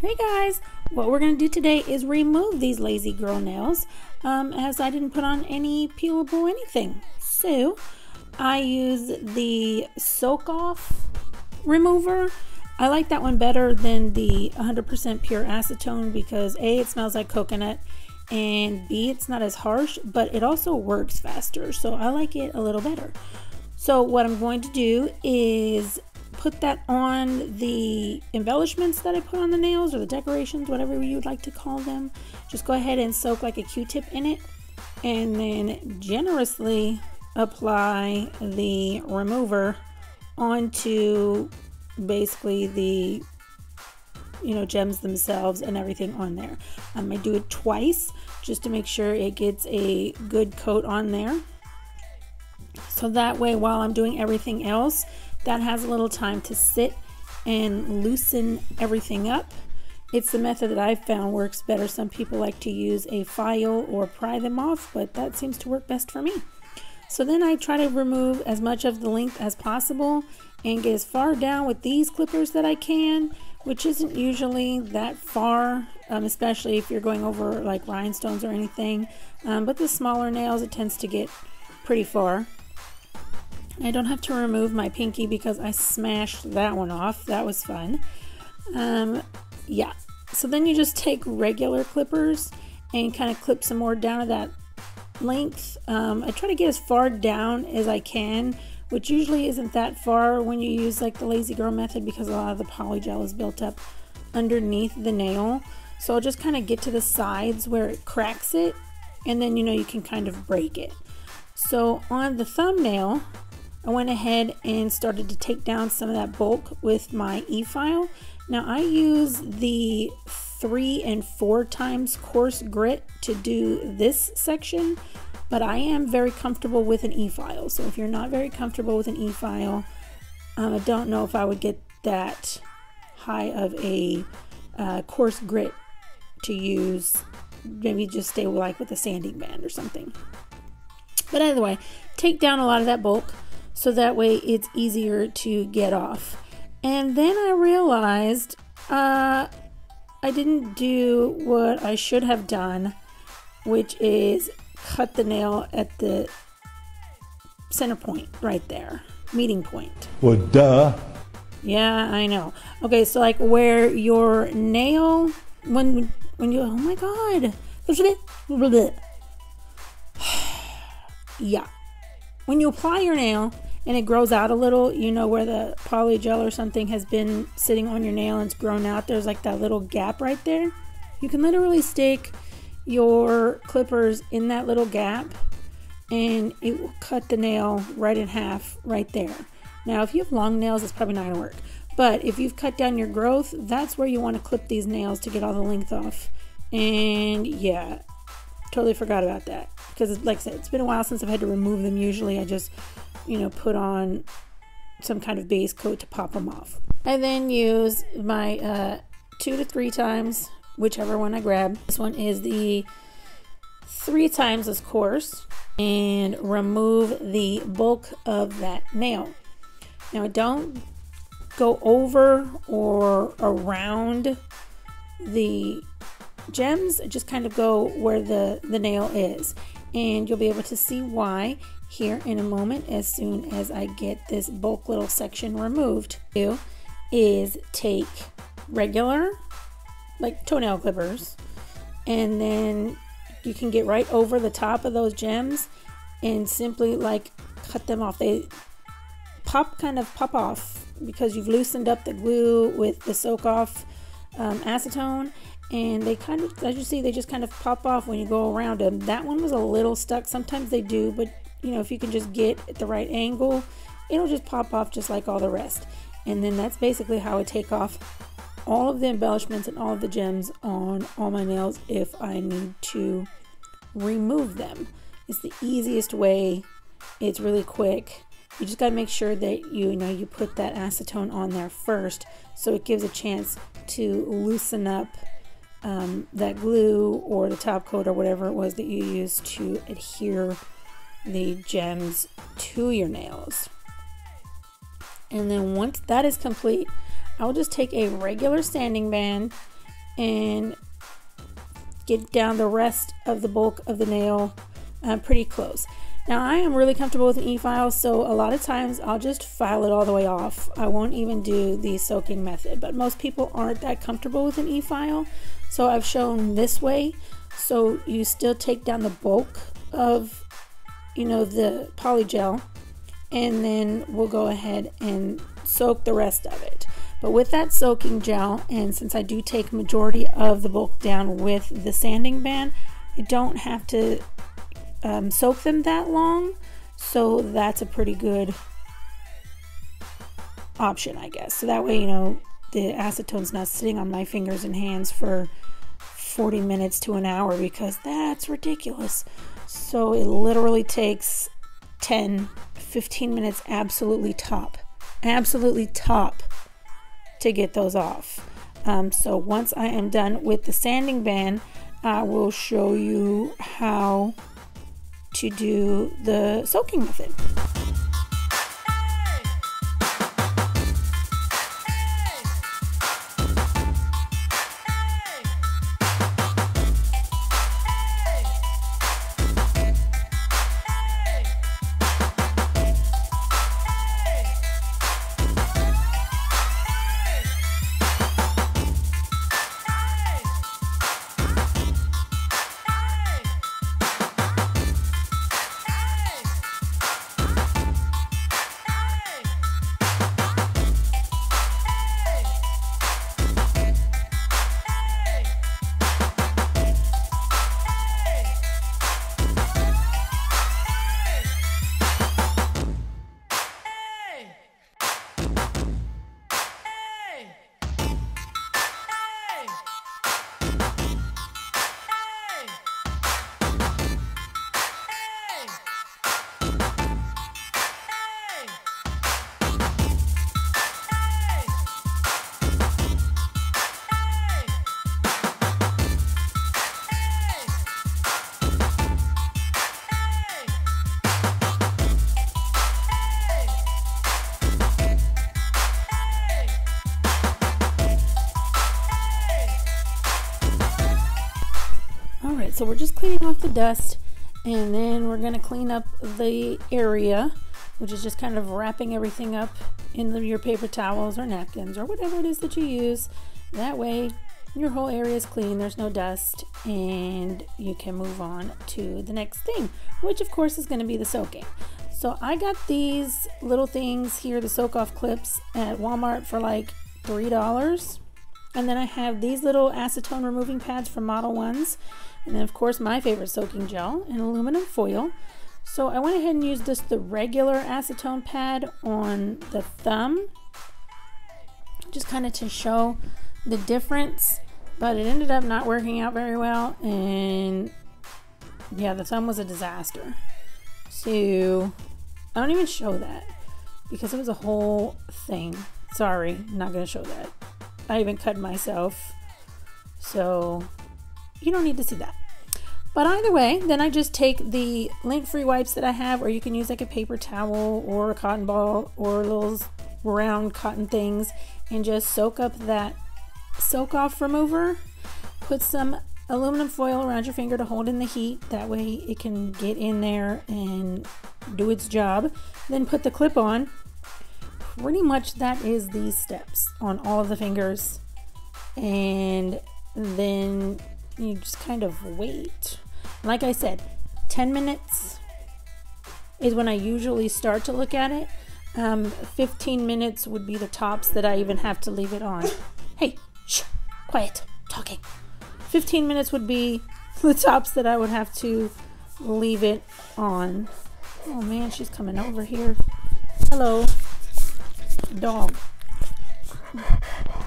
Hey guys, what we're going to do today is remove these lazy girl nails as I didn't put on any peelable anything. So I use the soak off remover. I like that one better than the 100% pure acetone because A, it smells like coconut, and B, it's not as harsh, but it also works faster, so I like it a little better. So what I'm going to do is put that on the embellishments that I put on the nails, or the decorations, whatever you would like to call them. Just go ahead and soak like a Q-tip in it, and then generously apply the remover onto basically the gems themselves and everything on there. I might do it twice just to make sure it gets a good coat on there, so that way while I'm doing everything else, that has a little time to sit and loosen everything up. It's the method that I've found works better. Some people like to use a file or pry them off, but that seems to work best for me. So then I try to remove as much of the length as possible and get as far down with these clippers that I can, which isn't usually that far, especially if you're going over like rhinestones or anything. But the smaller nails, it tends to get pretty far. I don't have to remove my pinky because I smashed that one off. That was fun. Yeah, so then you just take regular clippers and kind of clip some more down to that length. I try to get as far down as I can, which usually isn't that far when you use like the lazy girl method because a lot of the polygel is built up underneath the nail. So I'll just kind of get to the sides where it cracks it, and then you can kind of break it. So on the thumbnail, I went ahead and started to take down some of that bulk with my e-file. Now I use the 3 and 4 times coarse grit to do this section, but I am very comfortable with an e-file. So if you're not very comfortable with an e-file, I don't know if I would get that high of a coarse grit to use. Maybe just stay like with a sanding band or something. But either way, take down a lot of that bulk, so that way it's easier to get off. And then I realized I didn't do what I should have done, which is cut the nail at the center point right there, meeting point. Well, duh. Yeah, I know. Okay, so like where your nail, when you, oh my god, yeah, when you apply your nail and it grows out a little, where the polygel or something has been sitting on your nail and it's grown out, there's like that little gap right there. You can literally stick your clippers in that little gap and it will cut the nail right in half right there. Now if you have long nails, it's probably not gonna work, but if you've cut down your growth, that's where you want to clip these nails to get all the length off. And yeah, totally forgot about that because like I said, it's been a while since I've had to remove them. Usually I just put on some kind of base coat to pop them off. I then use my 2 to 3 times, whichever one I grab. This one is the 3 times as coarse, and remove the bulk of that nail. Now I don't go over or around the gems, I just kind of go where the nail is, and you'll be able to see why here in a moment as soon as I get this bulk little section removed. Is take regular like toenail clippers, and then you can get right over the top of those gems and simply like cut them off. They kind of pop off because you've loosened up the glue with the soak off acetone, and they kind of, as you see, they just kind of pop off when you go around them. That one was a little stuck. Sometimes they do, but if you can just get at the right angle, it'll just pop off just like all the rest. And then that's basically how I take off all of the embellishments and all of the gems on all my nails if I need to remove them. It's the easiest way. It's really quick. You just got to make sure that you put that acetone on there first, so it gives a chance to loosen up that glue or the top coat or whatever it was that you used to adhere the gems to your nails. And then once that is complete, I'll just take a regular sanding band and get down the rest of the bulk of the nail pretty close. Now I am really comfortable with an e-file, so a lot of times I'll just file it all the way off. I won't even do the soaking method, but most people aren't that comfortable with an e-file, so I've shown this way. So you still take down the bulk of, you know, the polygel, and then we'll go ahead and soak the rest of it. But with that soaking gel, and since I do take majority of the bulk down with the sanding band, I don't have to soak them that long, so that's a pretty good option, I guess. So that way, you know, the acetone's not sitting on my fingers and hands for 40 minutes to an hour, because that's ridiculous. So it literally takes 10-15 minutes absolutely top to get those off. So once I am done with the sanding band, I will show you how to do the soaking method. So we're just cleaning off the dust, and then we're going to clean up the area, which is just kind of wrapping everything up in your paper towels or napkins or whatever it is that you use. That way your whole area is clean, there's no dust, and you can move on to the next thing, which of course is going to be the soaking. So I got these little things here, the soak off clips, at Walmart for like $3. And then I have these little acetone removing pads from Model 1s. And then of course my favorite soaking gel and aluminum foil. So I went ahead and used the regular acetone pad on the thumb, just kind of to show the difference, but it ended up not working out very well, and yeah, the thumb was a disaster. So I don't even show that because it was a whole thing. Sorry, I'm not going to show that. I even cut myself, so you don't need to see that. But either way, then I just take the lint-free wipes that I have, or you can use like a paper towel or a cotton ball or little round cotton things, and just soak up that soak off remover. Put some aluminum foil around your finger to hold in the heat, that way it can get in there and do its job. Then put the clip on. Pretty much that is these steps on all of the fingers, and then you just kind of wait. Like I said, 10 minutes is when I usually start to look at it. 15 minutes would be the tops that I even have to leave it on. Hey, shh, quiet, talking. 15 minutes would be the tops that I would have to leave it on. Oh man, she's coming over here. Hello. Dog.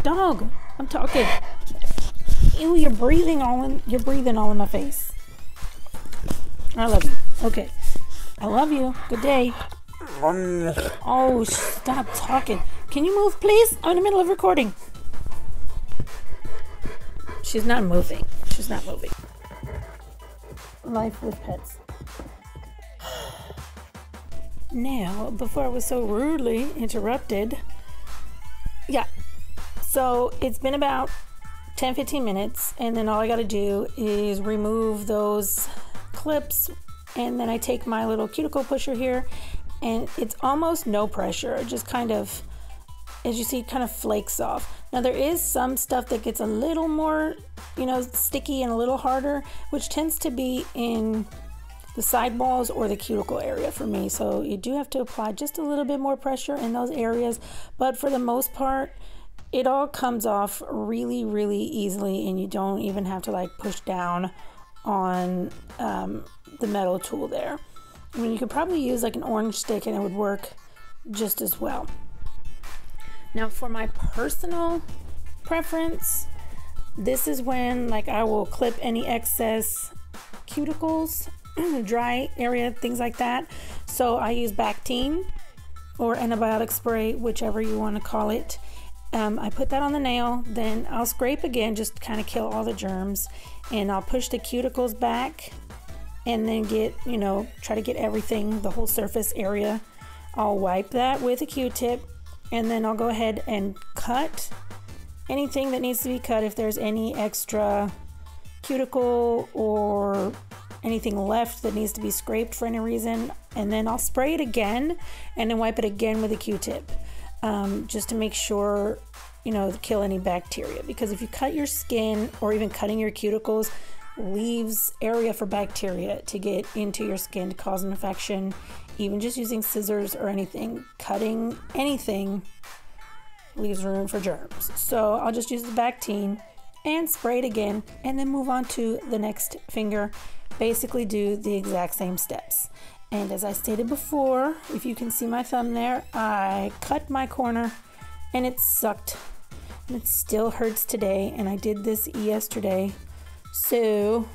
Dog, I'm talking. Ew, you're breathing all in my face. I love you. Okay. I love you. Good day. Oh, stop talking. Can you move, please? I'm in the middle of recording. She's not moving. She's not moving. Life with pets. Now, before I was so rudely interrupted, yeah, so it's been about 10-15 minutes, and then all I got to do is remove those clips, and then I take my little cuticle pusher here, and it's almost no pressure. It just kind of, as you see, kind of flakes off. Now there is some stuff that gets a little more, you know, sticky and a little harder, which tends to be in the side walls or the cuticle area for me. So you do have to apply just a little bit more pressure in those areas, but for the most part, it all comes off really, really easily, and you don't even have to like push down on the metal tool there. I mean, you could probably use like an orange stick and it would work just as well. Now for my personal preference, this is when like I will clip any excess cuticles, dry area, things like that. So I use Bactine or antibiotic spray, whichever you want to call it. I put that on the nail, then I'll scrape again, just kind of kill all the germs, and I'll push the cuticles back and then get, you know, try to get everything, the whole surface area. I'll wipe that with a Q-tip, and then I'll go ahead and cut anything that needs to be cut. If there's any extra cuticle or anything left that needs to be scraped for any reason, and then I'll spray it again and then wipe it again with a Q-tip. Just to make sure, you know, kill any bacteria, because if you cut your skin or even cutting your cuticles leaves area for bacteria to get into your skin to cause an infection. Even just using scissors or anything, cutting anything leaves room for germs. So I'll just use the Bactine and spray it again, and then move on to the next finger. Basically do the exact same steps. And as I stated before, if you can see my thumb there, I cut my corner and it sucked. And it still hurts today, and I did this yesterday. So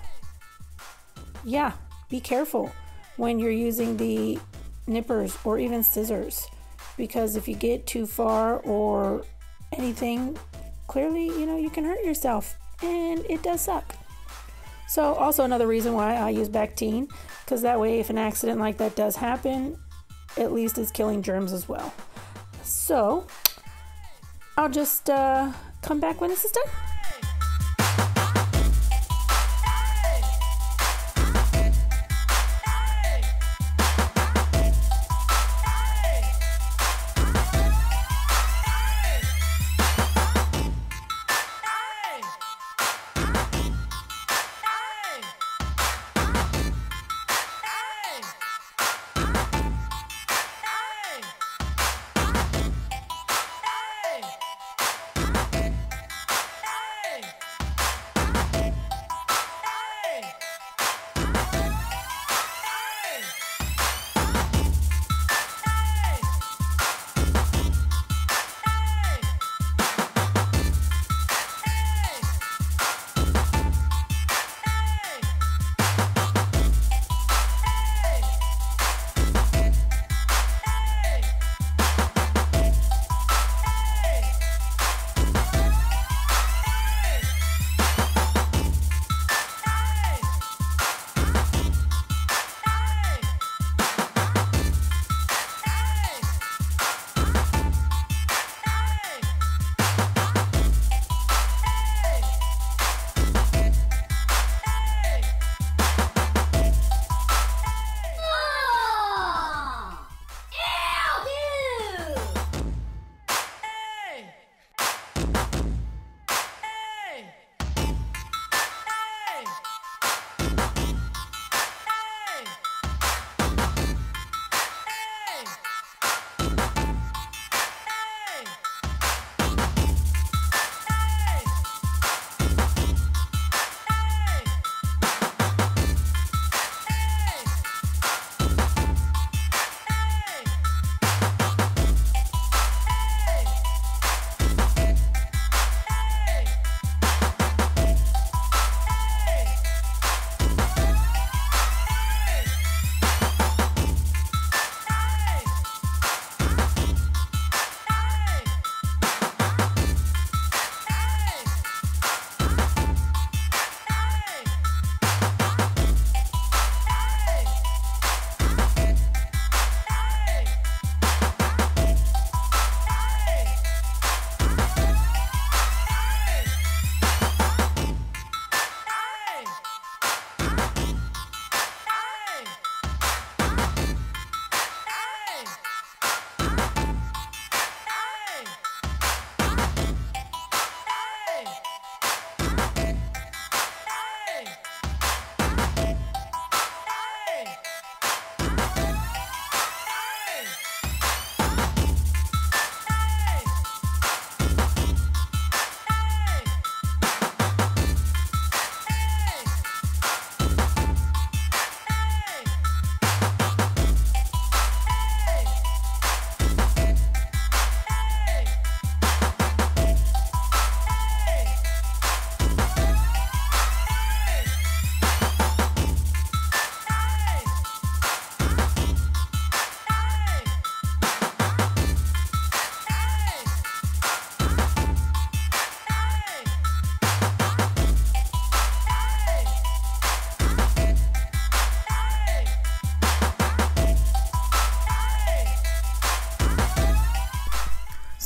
yeah, be careful when you're using the nippers or even scissors, because if you get too far or anything, clearly, you know, you can hurt yourself, and it does suck. So also another reason why I use Bactine, because that way if an accident like that does happen, at least it's killing germs as well. So I'll just come back when this is done.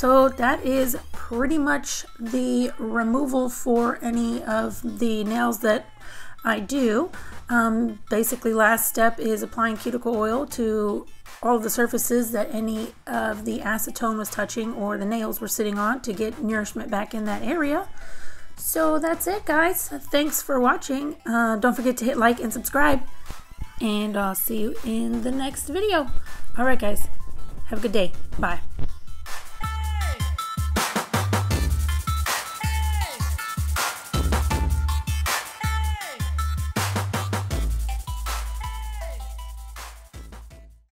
So that is pretty much the removal for any of the nails that I do. Basically, last step is applying cuticle oil to all of the surfaces that any of the acetone was touching or the nails were sitting on to get nourishment back in that area. So that's it, guys. Thanks for watching. Don't forget to hit like and subscribe, and I'll see you in the next video. All right, guys. Have a good day. Bye.